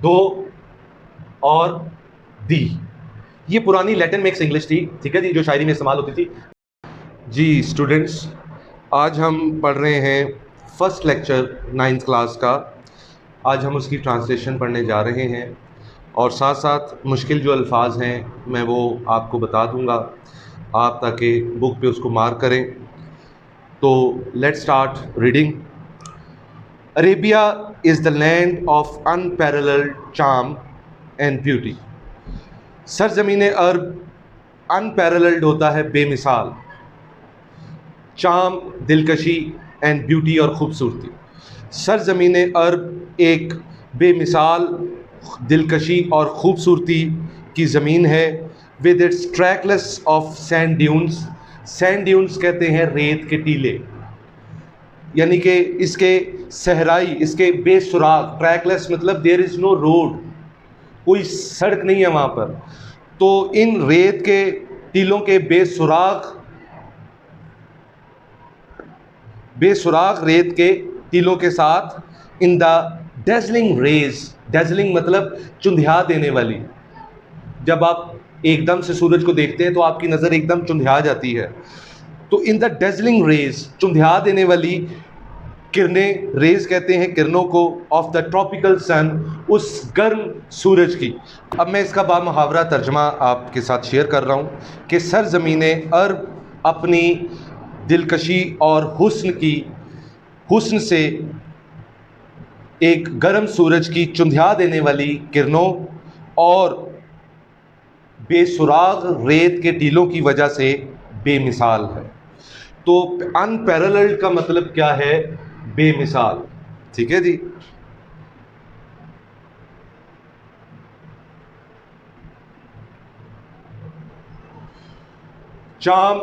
दो और दी। ये पुरानी लैटिन मिक्स इंग्लिश थी, ठीक है जी, जो शायरी में इस्तेमाल होती थी। जी स्टूडेंट्स, आज हम पढ़ रहे हैं फर्स्ट लेक्चर 9th क्लास का। आज हम उसकी ट्रांसलेशन पढ़ने जा रहे हैं और साथ साथ मुश्किल जो अल्फाज हैं मैं वो आपको बता दूंगा, आप ताकि बुक पे उसको मार्क करें। तो let's start reading. Arabia is the land of unparalleled charm and beauty. सरज़मीन अरब अनपैरेलल्ड होता है बेमिसाल, चार्म दिलकशी एंड ब्यूटी और ख़ूबसूरती। सरज़मीन अरब एक बेमिसाल दिलकशी और ख़ूबसूरती की ज़मीन है। With its trackless of sand dunes, sand dunes कहते हैं रेत के टीले, यानी कि इसके सहराई, इसके बेसुराग, ट्रैकलेस मतलब देयर इज़ नो रोड, कोई सड़क नहीं है वहाँ पर। तो इन रेत के टीलों के बेसुराग रेत के टीलों के साथ in the dazzling rays, dazzling मतलब चुंधिया देने वाली, जब आप एकदम से सूरज को देखते हैं तो आपकी नज़र एकदम चुंधिया जाती है। तो इन द डेजलिंग रेज, चुंधिया देने वाली किरणें, रेज कहते हैं किरणों को, ऑफ द ट्रॉपिकल सन, उस गर्म सूरज की। अब मैं इसका बामुहावरा तर्जमा आपके साथ शेयर कर रहा हूँ कि सरज़मीन अरब अपनी दिलकशी और हुस्न से एक गर्म सूरज की चुंधिया देने वाली किरणों और बेसुराग रेत के टीलों की वजह से बेमिसाल है। तो अनपैरेलल्ड का मतलब क्या है? बेमिसाल, ठीक है जी। चार्म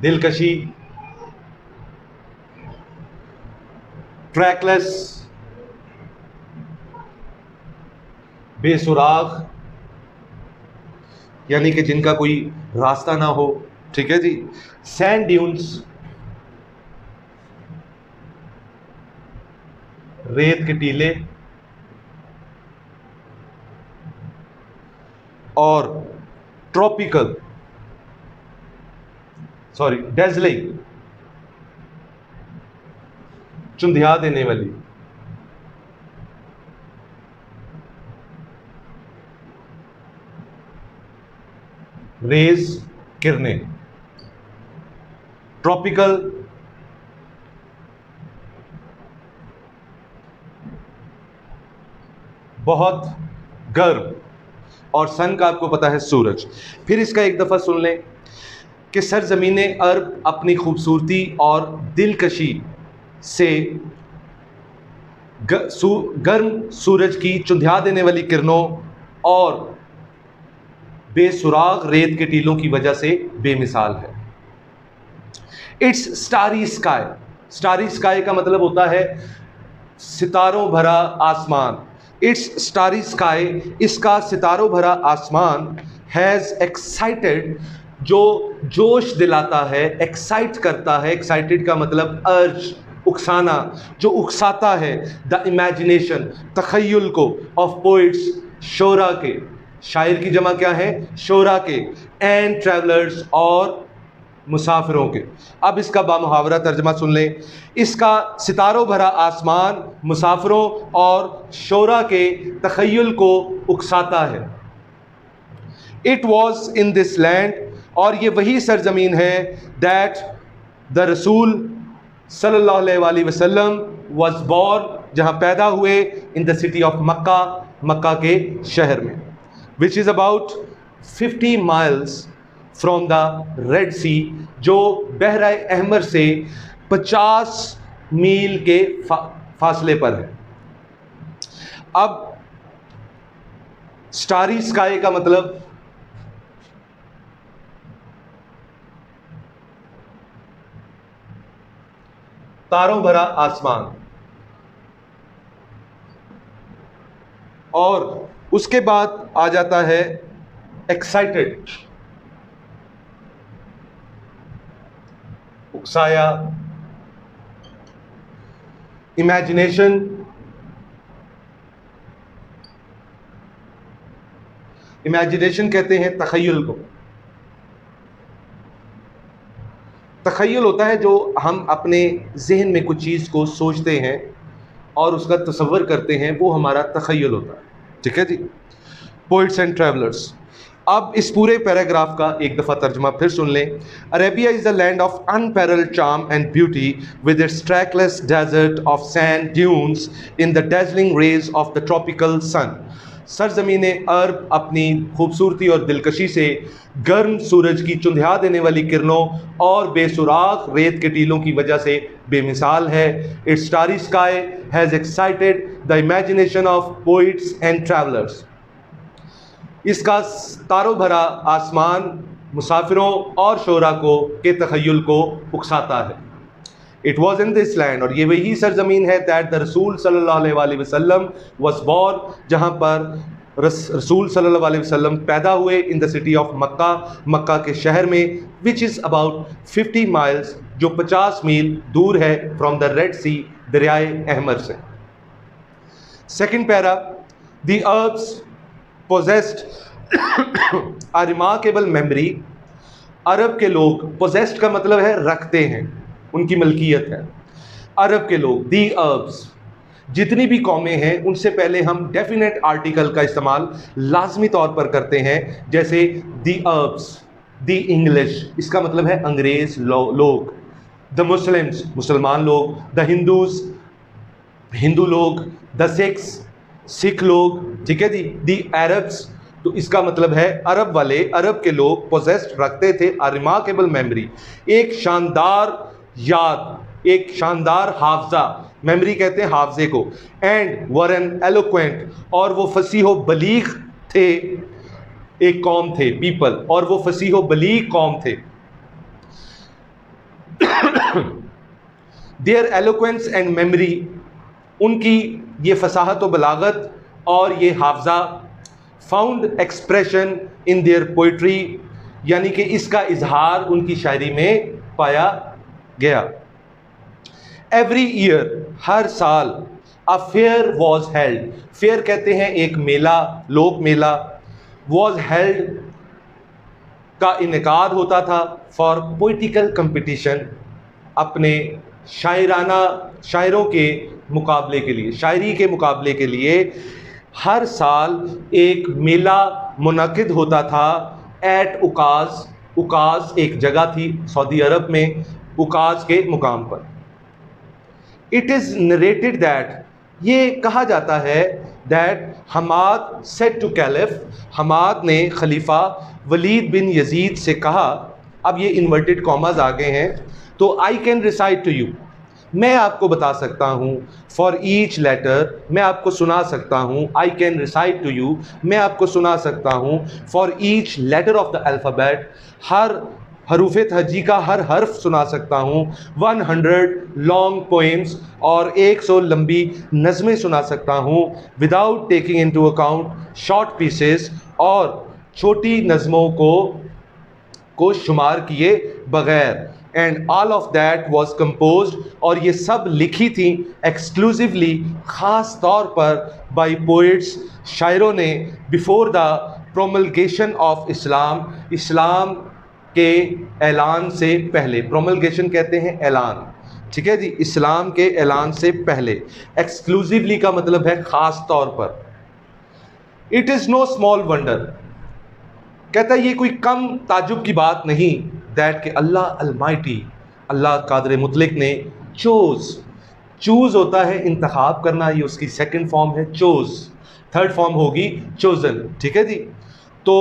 दिलकशी, ट्रैकलेस बेसुराग, यानी कि जिनका कोई रास्ता ना हो, ठीक है जी। सैंड ड्यून्स, रेत के टीले, और डेजलिंग, चुंधिया देने वाली रेज, किरणें। ट्रॉपिकल बहुत गर्म, और सन का आपको पता है सूरज। फिर इसका एक दफ़ा सुन लें कि सरज़मीन अरब अपनी खूबसूरती और दिलकशी से गर्म सूरज की चुंधिया देने वाली किरणों और बेसुराग रेत के टीलों की वजह से बेमिसाल है। It's starry sky, starry sky का मतलब होता है सितारों भरा आसमान। इट्स स्टारी स्काई, इसका सितारों भरा आसमान, हैज़ एक्साइटेड, जो जोश दिलाता है, एक्साइट करता है। एक्साइटेड का मतलब अर्ज, उकसाना, जो उकसाता है, द इमेजिनेशन, तखय्युल को, ऑफ पोइट्स, शोरा के, शायर की जमा क्या है? शोरा के, एंड ट्रैवलर्स, और मुसाफिरों के। अब इसका बामुहावरा तर्जमा सुन लें। इसका सितारों भरा आसमान मुसाफिरों और शोरा के तखय्युल को उकसाता है। It was in this land, और ये वही सरजमीन है, दैट द रसूल सल्लल्लाहु अलैहि वसल्लम वॉज बॉर्न, जहाँ पैदा हुए, in the city of Mecca, मक्का के शहर में, which is about 50 miles from the Red Sea, जो बहरा अहमर से 50 मील के फासले पर है। अब स्टारी स्काई का मतलब तारों भरा आसमान, और उसके बाद आ जाता है एक्साइटेड, उकसाया, इमेजिनेशन, इमेजिनेशन कहते हैं तखय्युल को। तखय्युल होता है जो हम अपने जहन में कुछ चीज़ को सोचते हैं और उसका तसव्वुर करते हैं, वो हमारा तखय्युल होता है। ठीक है जी। Poets and travellers. अब इस पूरे पैराग्राफ का एक दफ़ा तर्जुमा फिर सुन लें। Arabia is the land of unparalleled charm and beauty with its trackless desert of sand dunes in the dazzling rays of the tropical sun. सरजमीन अरब अपनी खूबसूरती और दिलकशी से, गर्म सूरज की चुंधिया देने वाली किरणों और बेसुराख रेत के टीलों की वजह से बेमिसाल है। It's starry sky has excited the imagination of poets and travellers. इसका तारों भरा आसमान मुसाफिरों और शोरा को के तखय्युल को उकसाता है। It was in this land, और ये वही सरजमीन है, दैट द रसूल सल्लल्लाहु अलैहि वसल्लम वॉज बॉर्न, जहाँ पर रसूल सल्लल्लाहु अलैहि वसल्लम पैदा हुए, in the city of Mecca, मक्का के शहर में, विच इज़ अबाउट 50 माइल्स, जो 50 मील दूर है फ्रॉम द रेड सी, दरियाए अहमर से। Second para, the Arabs possessed a remarkable memory. अरब के लोग, पोजेस्ड का मतलब है रखते हैं, उनकी मलकियत है। अरब के लोग, दी अरब्स, जितनी भी कौमें हैं उनसे पहले हम डेफिनेट आर्टिकल का इस्तेमाल लाजमी तौर पर करते हैं, जैसे दी अरब्स, दी इंग्लिश, इसका मतलब है अंग्रेज लोग, द मुस्लिम्स, मुसलमान लोग, द हिंदूज, हिंदू लोग, द सिख्स, सिख लोग। ठीक है जी। दी अरब्स, तो इसका मतलब है अरब वाले, अरब के लोग पोजेस्ड रखते थे अ रिमार्केबल मेमोरी, एक शानदार याद, एक शानदार हाफजा, मेमोरी कहते हैं हाफजे को, एंड वर एन एलोक्वेंट, और वो फसीहो बलीग थे, एक कौम थे, पीपल, और वो फसीहो बलीग कौम थे। देयर एलोक्वेंस एंड मेमोरी, उनकी ये फसाहत व बलागत और ये हाफजा, found expression in their poetry, यानी कि इसका इजहार उनकी शायरी में पाया गया। एवरी ईयर, हर साल, a fair was held, fair कहते हैं एक मेला, लोक मेला, वॉज हेल्ड का इनेकाद होता था, फॉर पोइटिकल कंपटीशन, अपने शायरों के मुकाबले के लिए, शायरी के मुकाबले के लिए हर साल एक मेला मुनक़िद होता था एट उकाज़, उकाज़ एक जगह थी सऊदी अरब में, उकाज़ के मुकाम पर। इट इज़ नरेटेड दैट, ये कहा जाता है, that Hammad said to caliph, Hammad ने खलीफा वलीद बिन यजीद से कहा, अब ये इन्वर्टेड कॉमाज आ गए हैं, तो I can recite to you, मैं आपको बता सकता हूँ, फॉर ईच लेटर, मैं आपको सुना सकता हूँ, I can recite to you, मैं आपको सुना सकता हूँ, for each letter of the alphabet, हर हरूफ तहजी का हर हर्फ सुना सकता हूँ, 100 लॉन्ग पोएम्स, और 100 लंबी नज़में सुना सकता हूँ, without taking into account short pieces, और छोटी नज़मों को शुमार किए बगैर, and all of that was composed, और ये सब लिखी थी एक्सक्लूसिवली, ख़ास तौर पर, बाई पोइट्स, शायरों ने, बिफोर द प्रोमलगेशन ऑफ इस्लाम, इस्लाम के ऐलान से पहले, प्रोमलगेशन कहते हैं ऐलान, ठीक है जी, इस्लाम के ऐलान से पहले। एक्सक्लूसिवली का मतलब है ख़ास तौर पर। It is know small wonder, कहता है ये कोई कम ताजुब की बात नहीं, दैट कि अल्लाह अलमाइटी, अल्लाह कादिर मुतलक ने, चूज़ होता है इंतखाब करना, ये उसकी सेकंड फॉर्म है, थर्ड फॉर्म होगी चोज़न, ठीक है जी। तो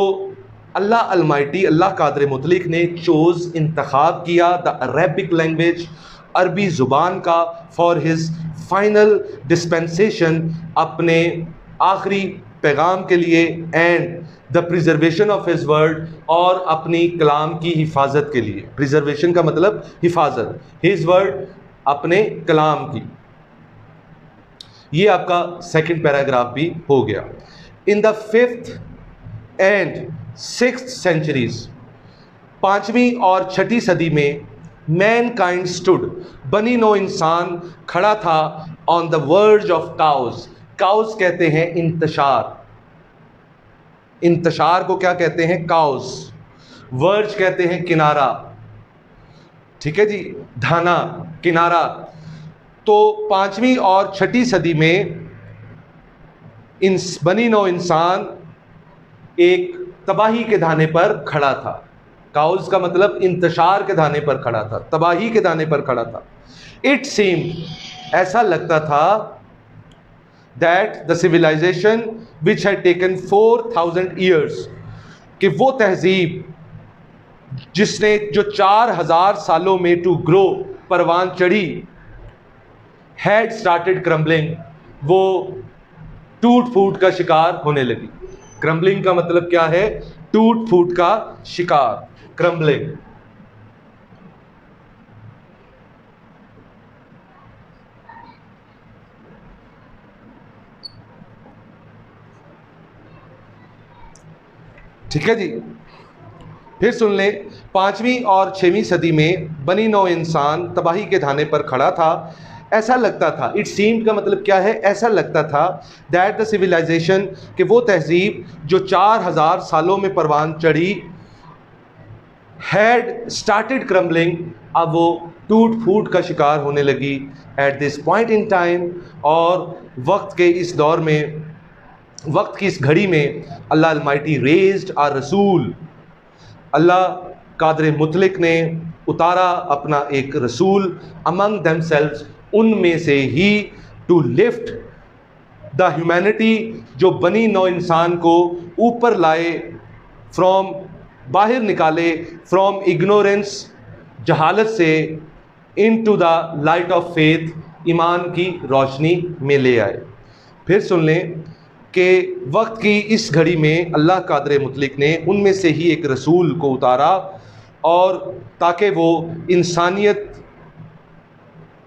अल्लाह अलमाइटी, अल्लाह कादिर मुतलक ने चोज़, इंतखाब किया, द अरेबिक लैंग्वेज, अरबी ज़ुबान का, फॉर हिज फाइनल डिस्पेंसेशन, अपने आखिरी पैगाम के लिए, and the preservation of his word, और अपनी कलाम की हिफाजत के लिए। प्रिजर्वेशन का मतलब हिफाजत, हिज वर्ड, अपने कलाम की। ये आपका सेकंड पैराग्राफ भी हो गया। In the 5th and 6th centuries, 5वीं और 6ठी सदी में, मैन काइंड स्टूड, बनी नो इंसान खड़ा था, on the verge of chaos, chaos कहते हैं इंतशार, इंतशार को क्या कहते हैं? काउस। वर्ज कहते हैं किनारा, ठीक है जी, धाना, किनारा। तो 5वीं और 6ठी सदी में बनी नौ इंसान एक तबाही के धाने पर खड़ा था। काउस का मतलब इंतशार के धाने पर खड़ा था, तबाही के धाने पर खड़ा था। इट सीम, ऐसा लगता था, that the civilization which had taken 4000 years, कि वो तहजीब जिसने जो 4000 सालों में टू ग्रो, परवान चढ़ी, हैड स्टार्टेड क्रम्बलिंग, वो टूट फूट का शिकार होने लगी। क्रम्बलिंग का मतलब क्या है? टूट फूट का शिकार, क्रम्बलिंग। ठीक है जी, फिर सुन ले। 5वीं और 6वीं सदी में बनी नौ इंसान तबाही के धाने पर खड़ा था। ऐसा लगता था, इट सीम्ड का मतलब क्या है? ऐसा लगता था, दैट द सिविलाइजेशन, कि वो तहजीब जो 4000 सालों में परवान चढ़ी, हैड स्टार्टेड क्रम्बलिंग, अब वो टूट फूट का शिकार होने लगी। At this point in time, और वक्त के इस दौर में, वक्त की इस घड़ी में, अल्लाह अलमाइटी रेज्ड आवर रसूल, अल्लाह कादर मुतलिक ने उतारा अपना एक रसूल, अमंग देमसेल्व्स, उनमें से ही, टू लिफ्ट द ह्यूमैनिटी, जो बनी नौ इंसान को ऊपर लाए, फ्रॉम, बाहर निकाले, फ्रॉम इग्नोरेंस, जहालत से, into the light of faith, ईमान की रोशनी में ले आए। फिर सुन लें कि वक्त की इस घड़ी में अल्लाह कादर मुतलिक ने उनमें से ही एक रसूल को उतारा, और ताकि वो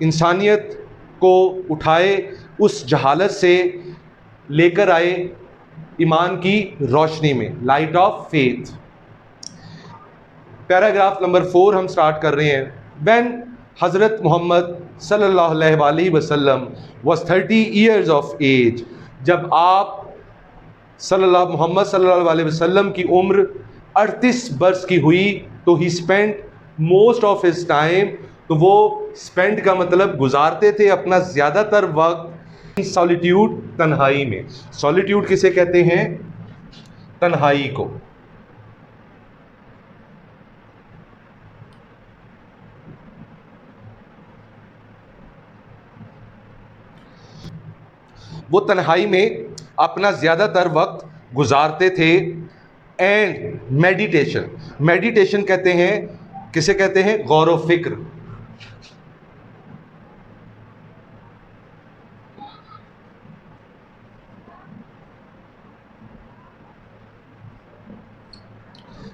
इंसानियत को उठाए, उस जहालत से लेकर आए ईमान की रोशनी में, light of faith. Paragraph number 4 हम स्टार्ट कर रहे हैं। व्हेन हज़रत मोहम्मद सल्लल्लाहु अलैहि वसल्लम वाज 30 ईयर्स ऑफ एज, जब आप मोहम्मद सल्लल्लाहु अलैहि वसल्लम की उम्र 38 बरस की हुई, तो ही spent most of his time, तो वो स्पेंड का मतलब गुजारते थे अपना ज़्यादातर वक्त सॉलिट्यूड, तन्हाई में। सॉलिट्यूड किसे कहते हैं? तन्हाई को। वो तन्हाई में अपना ज़्यादातर वक्त गुजारते थे। एंड मेडिटेशन, मेडिटेशन कहते हैं, किसे कहते हैं? गौर व फिक्र।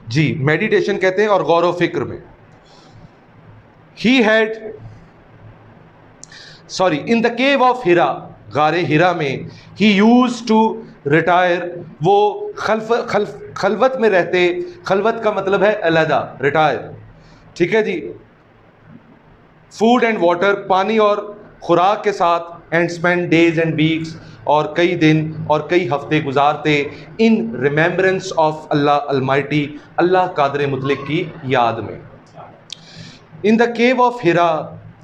जी, मेडिटेशन कहते हैं, और गौर व फिक्र में। इन द केव ऑफ हिरा, गारे हिरा में, ही यूज टू रिटायर, वो खलवत में रहते। खलवत का मतलब है अलहदा, रिटायर, ठीक है जी। फूड एंड वाटर, पानी और खुराक के साथ, and spend days and weeks, और कई दिन और कई हफ्ते गुजारते, in remembrance of Allah almighty, अल्लाह कादर मुतलिक की याद में। इन द केव ऑफ हिरा,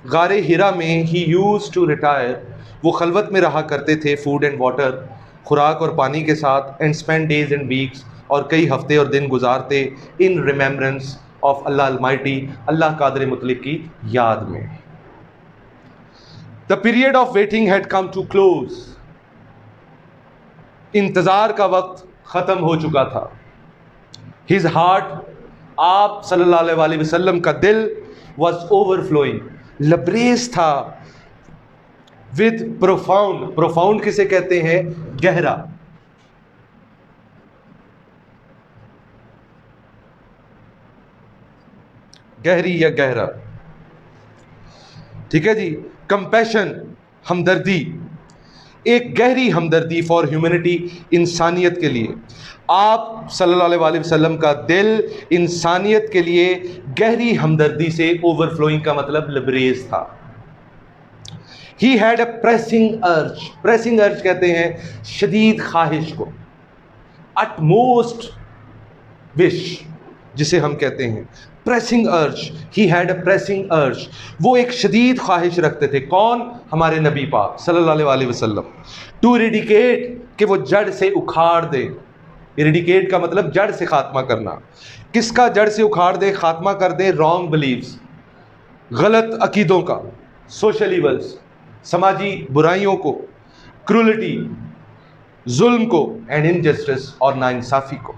गारे हिरा में, ही यूज टू रिटायर, वो खलवत में रहा करते थे, फूड एंड वाटर, खुराक और पानी के साथ, and spend days and weeks, और कई हफ्ते और दिन गुजारते, in remembrance of Allah almighty, अल्लाह कादर मुतलिक की याद में। The period of waiting had come to close, इंतज़ार का वक्त ख़त्म हो चुका था। हिज हार्ट, आप सल्लल्लाहु अलैहि वसल्लम का दिल, वॉज ओवरफ्लोइंग, लबरेज था, विद प्रोफाउंड, प्रोफाउंड किसे कहते हैं? गहरा। गहरी या गहरा, ठीक है जी। कंपैशन, हमदर्दी, एक गहरी हमदर्दी फॉर ह्यूमैनिटी, इंसानियत के लिए। आप सल्लल्लाहु अलैहि वसल्लम का दिल इंसानियत के लिए गहरी हमदर्दी से ओवरफ्लोइंग का मतलब लबरेज था। ही हैड अ प्रेसिंग अर्ज, प्रेसिंग अर्ज कहते हैं शदीद ख्वाहिश को, utmost wish जिसे हम कहते हैं प्रेसिंग अर्ज, ही हैड अ प्रेसिंग अर्ज, वो एक शदीद ख्वाहिश रखते थे। कौन? हमारे नबी पाक सल्लल्लाहु अलैहि वसल्लम। टू इरेडिकेट, कि वो जड़ से उखाड़ दे। इरेडिकेट का मतलब जड़ से खात्मा करना। किसका जड़ से उखाड़ दे, खात्मा कर दे? रॉन्ग बिलीव्स, गलत अकीदों का, सोशल इवल्स, समाजी बुराइयों को, क्रूलिटी, जुल्म को, एंड इनजस्टिस और नाइंसाफ़ी को।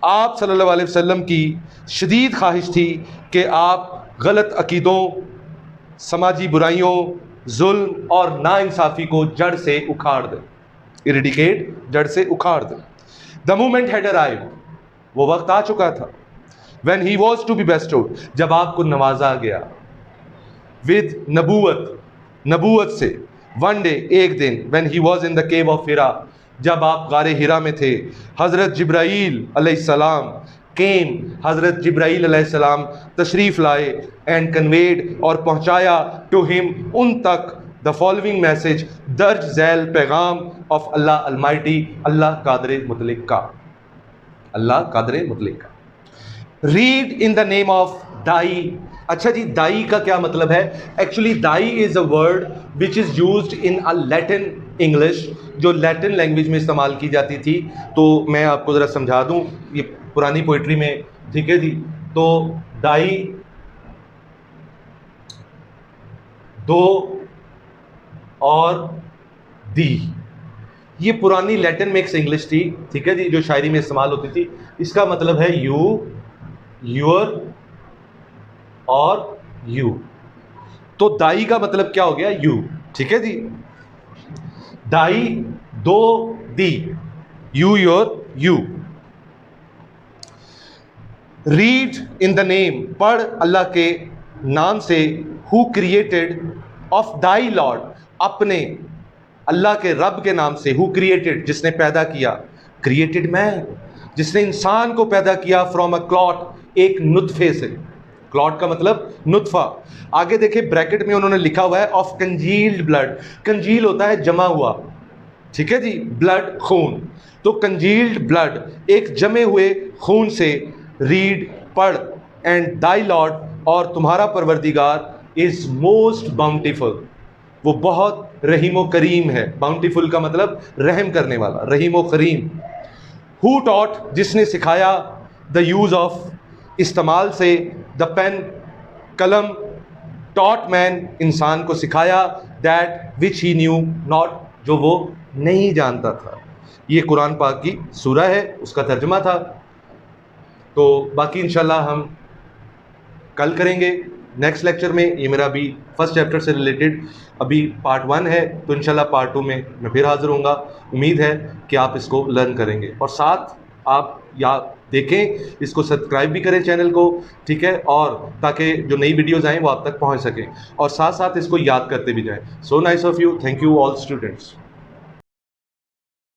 आप सल्लल्लाहु अलैहि वसल्लम की शदीद ख्वाहिश थी कि आप गलत अकीदों, समाजी बुराइयों, जुल्म और नाइंसाफ़ी को जड़ से उखाड़ दें। इरेडिकेट, जड़ से उखाड़ दें। द मोमेंट हैड अराइव्ड, वो वक्त आ चुका था। When he was to be bestowed, जब आपको नवाजा गया विद नबूवत, नबूवत से। वन डे, एक दिन, when he was in the cave of Hira, जब आप गारे हिरा में थे। हज़रत जिब्राईल अलैहिस्सलाम केम, हज़रत जिब्राईल अलैहिस्सलाम तशरीफ़ लाए, एंड कन्वेड, और पहुँचाया टू हिम, उन तक, द फॉलोइंग मैसेज, दर्ज झैल पैगाम ऑफ अल्लाह अलमाइटी, अल्लाह कादरे मुतलिक का, अल्लाह कादरे मुतलिक का। Read in the name of thy. अच्छा जी, दाई का क्या मतलब है? Actually Dai is a word which is used in a Latin English, जो लैटिन लैंग्वेज में इस्तेमाल की जाती थी। तो मैं आपको ज़रा समझा दूँ, ये पुरानी पोइट्री में, ठीक है जी। तो दाई, दो और दी, ये पुरानी लैटिन मिक्स इंग्लिश थी, ठीक है जी, जो शायरी में इस्तेमाल होती थी। इसका मतलब है यू, योर और यू। तो दाई का मतलब क्या हो गया? यू, ठीक है जी। Thy, thou, thee, you, your, you. Read in the name, पढ़ अल्लाह के नाम से, who created, of thy Lord, अपने अल्लाह के रब के नाम से। हु क्रिएटेड, जिसने पैदा किया, क्रिएटेड मैन, जिसने इंसान को पैदा किया, फ्रॉम अ क्लॉट, एक नुत्फे से। क्लॉट का मतलब नुत्फा। आगे देखिए ब्रैकेट में उन्होंने लिखा हुआ है ऑफ कंजील्ड ब्लड। कंजील होता है जमा हुआ, ठीक है जी, ब्लड खून। तो कंजील्ड ब्लड, एक जमे हुए खून से। रीड, पढ़, एंड दाई लॉर्ड, और तुम्हारा परवरदिगार, इज मोस्ट बाउंटीफुल, वो बहुत रहीम व करीम है। बाउंटीफुल का मतलब रहम करने वाला, रहीम व करीम। हु टॉट, जिसने सिखाया, द यूज़ ऑफ, इस्तेमाल से, द पेन, कलम, टॉट मैन, इंसान को सिखाया, that which he new not, जो वो नहीं जानता था। ये कुरान पाक की सूरा है, उसका तर्जुमा था। तो बाकी इंशाल्लाह हम कल करेंगे नेक्स्ट लेक्चर में। ये मेरा अभी फर्स्ट चैप्टर से रिलेटेड अभी पार्ट 1 है, तो इंशाल्लाह पार्ट 2 में मैं फिर हाज़िर होऊंगा। उम्मीद है कि आप इसको लर्न करेंगे, और साथ आप या देखें, इसको सब्सक्राइब भी करें चैनल को, ठीक है, और ताकि जो नई वीडियोज़ आएँ वो आप तक पहुँच सकें, और साथ साथ इसको याद करते भी जाएँ। So nice of you, thank you all students.